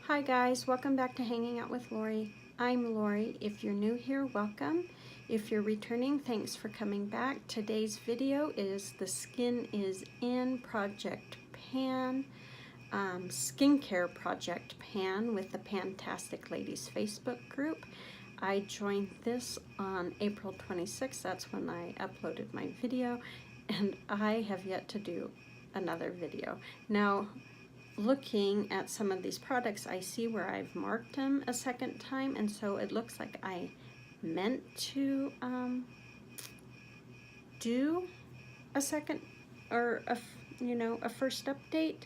Hi guys, welcome back to Hanging Out with Lori. I'm Lori. If you're new here, welcome. If you're returning, thanks for coming back. Today's video is the Skin is In Project Pan, skincare project pan with the PANtastic Ladies Facebook group. I joined this on April 26th. That's when I uploaded my video, and I have yet to do another video. Now, looking at some of these products, I see where I've marked them a second time, and so it looks like I meant to do a second or a first update,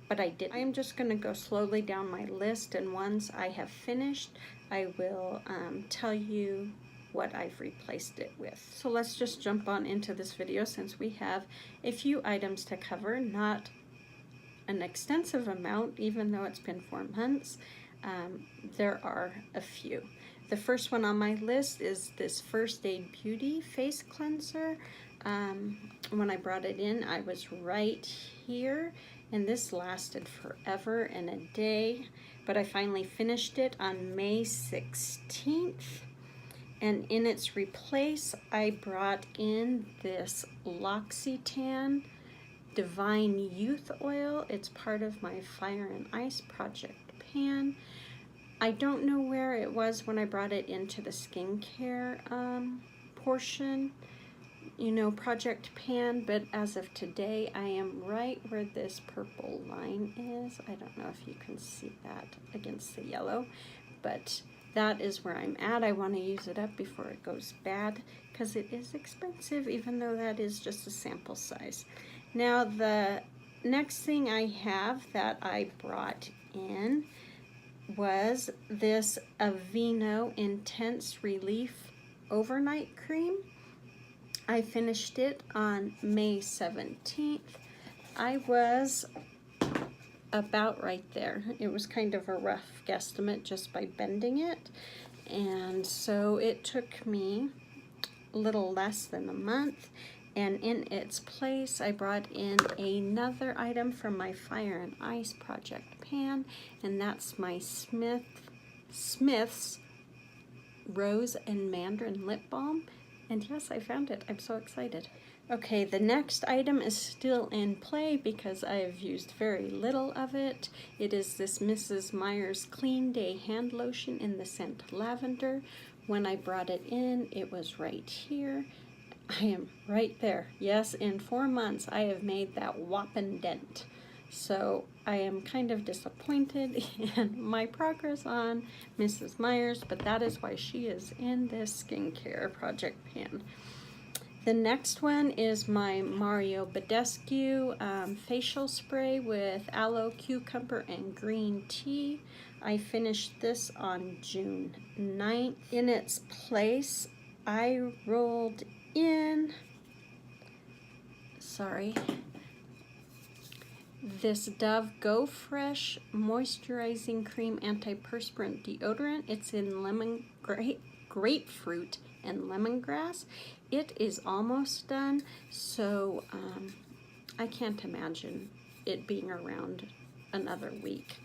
but I didn't. I am just going to go slowly down my list, and once I have finished, I will tell you what I've replaced it with. So let's just jump on into this video since we have a few items to cover, not an extensive amount, even though it's been 4 months. There are a few. The first one on my list is this First Aid Beauty face cleanser. When I brought it in, I was right here, and this lasted forever and a day, but I finally finished it on May 16th. And in its replace, I brought in this L'Occitane Divine Youth Oil. It's part of my Fire and Ice project pan. I don't know where it was when I brought it into the skincare portion, project pan, but as of today, I am right where this purple line is. I don't know if you can see that against the yellow, but that is where I'm at. I want to use it up before it goes bad because it is expensive, even though that is just a sample size. Now, the next thing I have that I brought in was this Aveeno Intense Relief Overnight Cream. I finished it on May 17th. I was about right there. It was kind of a rough guesstimate just by bending it. And so it took me a little less than a month. And in its place, I brought in another item from my Fire and Ice project pan, and that's my Smith's Rose and Mandarin Lip Balm. And yes, I found it. I'm so excited. Okay, the next item is still in play because I have used very little of it. It is this Mrs. Meyer's Clean Day Hand Lotion in the scent Lavender. When I brought it in, it was right here. I am right there. Yes, in 4 months, I have made that whopping dent. So I am kind of disappointed in my progress on Mrs. Meyer's, but that is why she is in this skincare project pan. The next one is my Mario Badescu facial spray with aloe, cucumber, and green tea. I finished this on June 9th. In its place, I rolled in, this Dove Go Fresh Moisturizing Cream Antiperspirant Deodorant. It's in grapefruit and lemongrass. It is almost done, so I can't imagine it being around another week.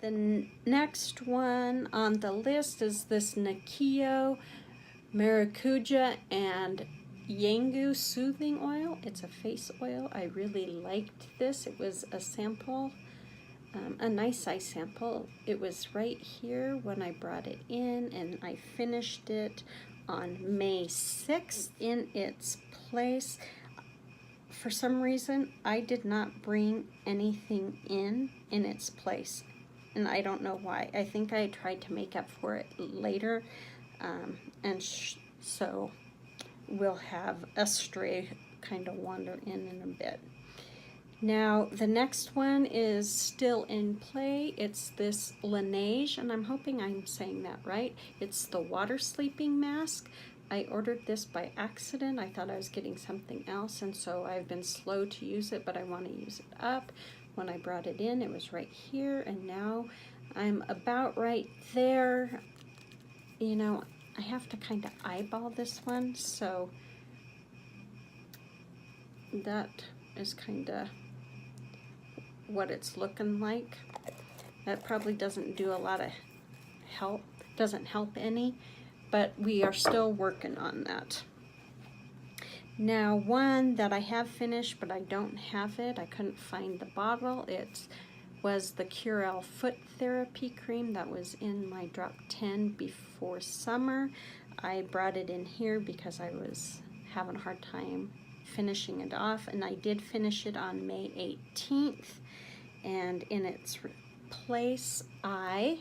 The next one on the list is this Nikio Maracuja and Yangu Soothing Oil. It's a face oil. I really liked this. It was a sample, a nice size sample. It was right here when I brought it in, and I finished it on May 6th. In its place, for some reason, I did not bring anything in its place, and I don't know why. I think I tried to make up for it later, and so we'll have a stray kind of wander in a bit. Now, the next one is still in play. It's this Laneige, and I'm hoping I'm saying that right. It's the water sleeping mask. I ordered this by accident. I thought I was getting something else, and so I've been slow to use it, but I want to use it up. When I brought it in, it was right here, and now I'm about right there. I have to kind of eyeball this one, so that is kind of what it's looking like. That probably doesn't do a lot of help, doesn't help any, but we are still working on that. Now, one that I have finished, but I don't have it, I couldn't find the bottle. It was the Curel Foot Therapy Cream that was in my drop 10 before summer. I brought it in here because I was having a hard time finishing it off, and I did finish it on May 18th. And in its place, I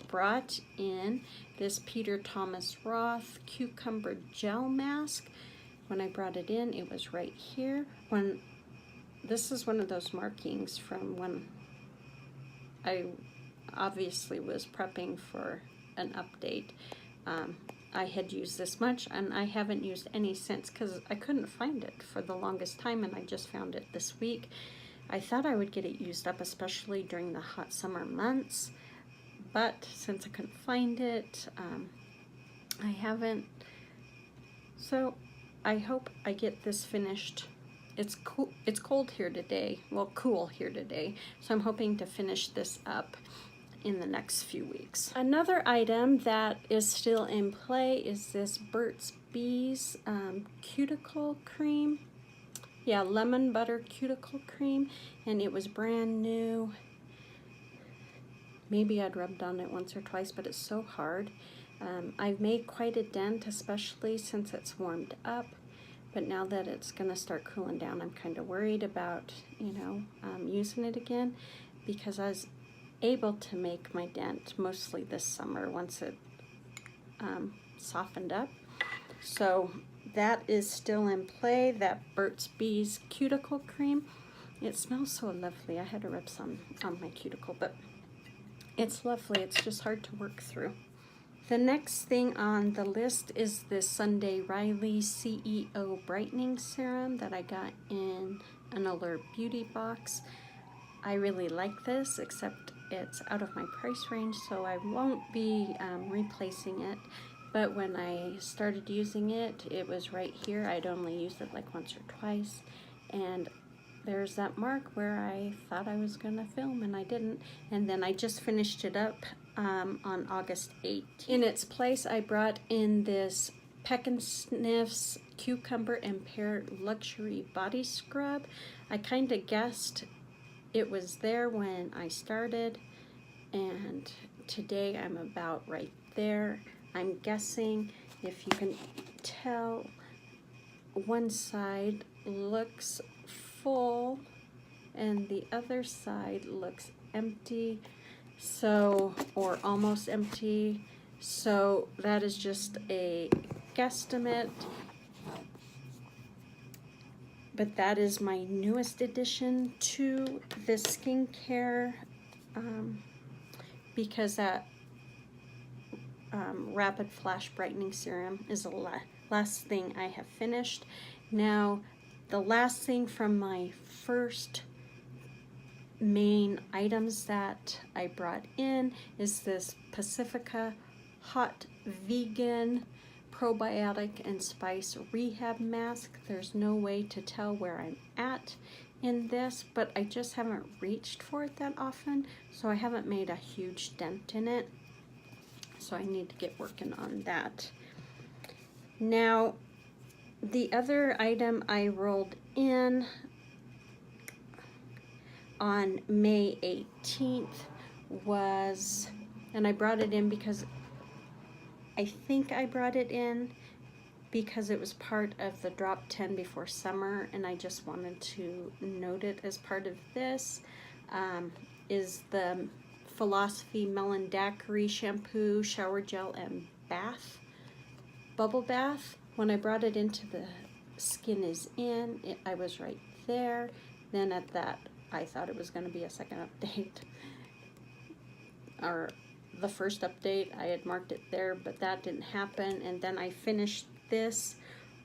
brought in this Peter Thomas Roth Cucumber Gel Mask. When I brought it in, it was right here. This is one of those markings from when I obviously was prepping for an update. I had used this much, and I haven't used any since because I couldn't find it for the longest time, and I just found it this week. I thought I would get it used up, especially during the hot summer months, but since I couldn't find it, I haven't. So I hope I get this finished. It's cool. It's cold here today. Well, cool here today. So I'm hoping to finish this up in the next few weeks. Another item that is still in play is this Burt's Bees cuticle cream. Yeah, lemon butter cuticle cream, and it was brand new. Maybe I'd rubbed on it once or twice, but it's so hard. I've made quite a dent, especially since it's warmed up. But now that it's gonna start cooling down, I'm kind of worried about, using it again, because I was able to make my dent mostly this summer once it softened up. So that is still in play, that Burt's Bees cuticle cream. It smells so lovely. I had to rub some on my cuticle, but it's lovely. It's just hard to work through. The next thing on the list is this Sunday Riley CEO Brightening Serum that I got in an Allure Beauty box. I really like this, except it's out of my price range, so I won't be replacing it. But when I started using it, it was right here. I'd only used it like once or twice, and there's that mark where I thought I was gonna film and I didn't, and then I just finished it up on August 8th. In its place, I brought in this Peck and Sniff's Cucumber and Pear Luxury Body Scrub. I kind of guessed it was there when I started, and today I'm about right there. I'm guessing, if you can tell, one side looks full and the other side looks empty, so, or almost empty. So that is just a guesstimate, but that is my newest addition to this skincare, because that Rapid Flash Brightening Serum is the last thing I have finished. Now, the last thing from my first main items that I brought in is this Pacifica Hot Vegan Probiotic and Spice Rehab Mask. There's no way to tell where I'm at in this, but I just haven't reached for it that often, so I haven't made a huge dent in it. So I need to get working on that. Now, the other item I rolled in on May 18th was, and I brought it in because I think I brought it in because it was part of the drop 10 before summer, and I just wanted to note it as part of this, is the Philosophy Melon Daiquiri Shampoo, Shower Gel, and Bath, Bubble Bath. When I brought it into the Skin is In, I was right there. Then at that, I thought it was going to be a second update, or the first update. I had marked it there, but that didn't happen. And then I finished this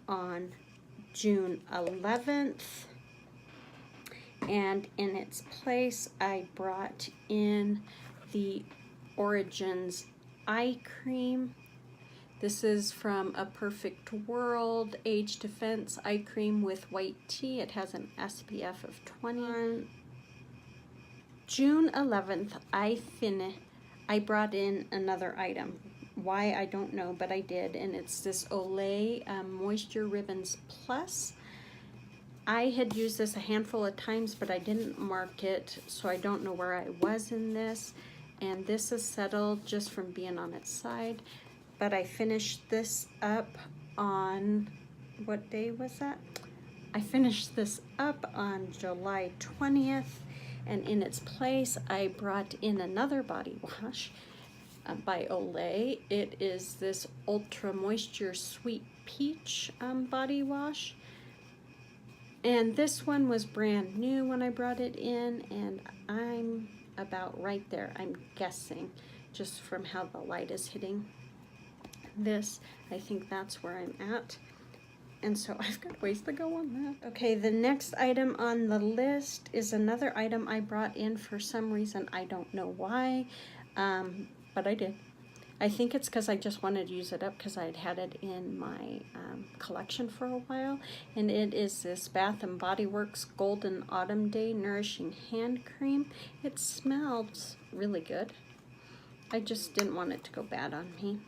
on June 11th. And in its place, I brought in the Origins Eye Cream. This is from A Perfect World Age Defense Eye Cream with white tea. It has an SPF of 20. June 11th, I brought in another item. Why, I don't know, but I did, and it's this Olay Moisture Ribbons Plus. I had used this a handful of times, but I didn't mark it, so I don't know where I was in this. And this is settled just from being on its side. But I finished this up on, what day was that? I finished this up on July 20th, and in its place, I brought in another body wash by Olay. It is this Ultra Moisture Sweet Peach body wash. And this one was brand new when I brought it in, and I'm about right there, I'm guessing, just from how the light is hitting this. I think that's where I'm at. And so I've got ways to go on that. Okay, the next item on the list is another item I brought in for some reason. I don't know why, but I did. I think it's because I just wanted to use it up because I'd had it in my collection for a while. And it is this Bath & Body Works Golden Autumn Day Nourishing Hand Cream. It smells really good. I just didn't want it to go bad on me.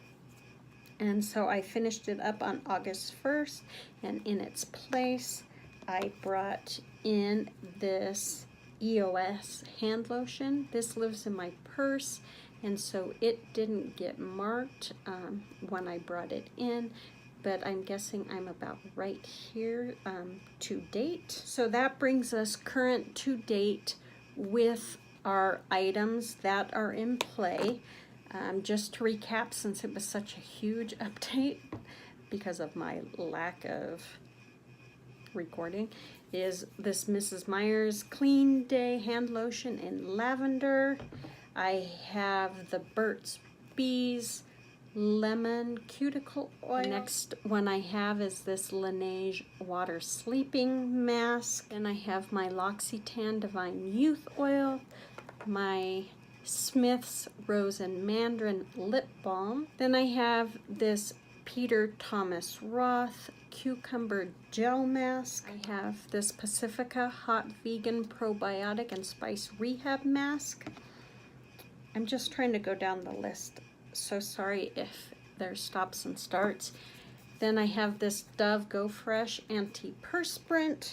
And so I finished it up on August 1st. And in its place, I brought in this EOS hand lotion. This lives in my purse. And so it didn't get marked when I brought it in, but I'm guessing I'm about right here to date. So that brings us current to date with our items that are in play. Just to recap, since it was such a huge update because of my lack of recording, is this Mrs. Meyer's Clean Day hand lotion in lavender. I have the Burt's Bees Lemon Cuticle Oil. The next one I have is this Laneige Water Sleeping Mask. And I have my L'Occitane Divine Youth Oil, my Smith's Rose and Mandarin Lip Balm. Then I have this Peter Thomas Roth Cucumber Gel Mask. I have this Pacifica Hot Vegan Probiotic and Spice Rehab Mask. I'm just trying to go down the list, so sorry if there's stops and starts. Then I have this Dove Go Fresh Antiperspirant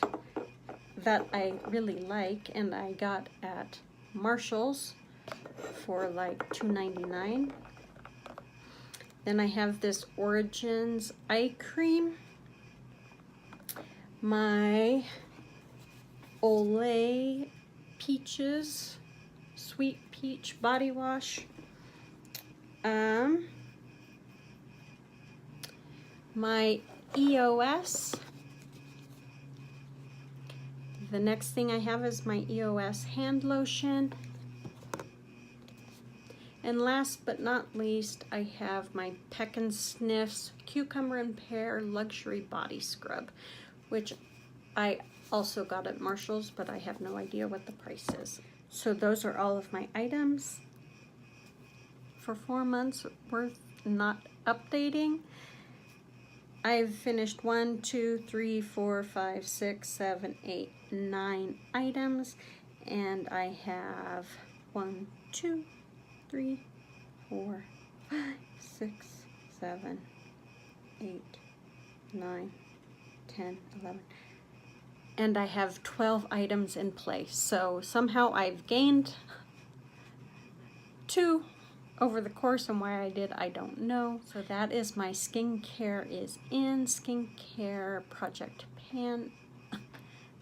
that I really like, and I got at Marshall's for like $2.99. Then I have this Origins Eye Cream, my Olay Peaches Sweet Peach Body Wash, my EOS. The next thing I have is my EOS hand lotion. And last but not least, I have my Peck and Sniff's Cucumber and Pear Luxury Body Scrub, which I also got at Marshall's, but I have no idea what the price is. So those are all of my items for 4 months worth not updating. I've finished 1, 2, 3, 4, 5, 6, 7, 8, 9 items, and I have 1, 2, 3, 4, 5, 6, 7, 8, 9, 10, 11. And I have 12 items in place. So somehow I've gained 2 over the course, and why I did, I don't know. So that is my skincare is in. Skincare Project Pan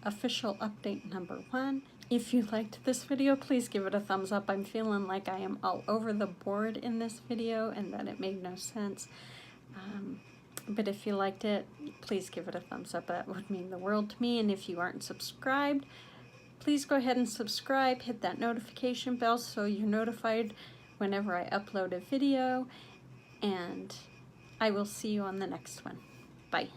official update number 1. If you liked this video, please give it a thumbs up. I'm feeling like I am all over the board in this video and that it made no sense. But if you liked it, please give it a thumbs up. That would mean the world to me. And if you aren't subscribed, please go ahead and subscribe. Hit that notification bell so you're notified whenever I upload a video. And I will see you on the next one. Bye.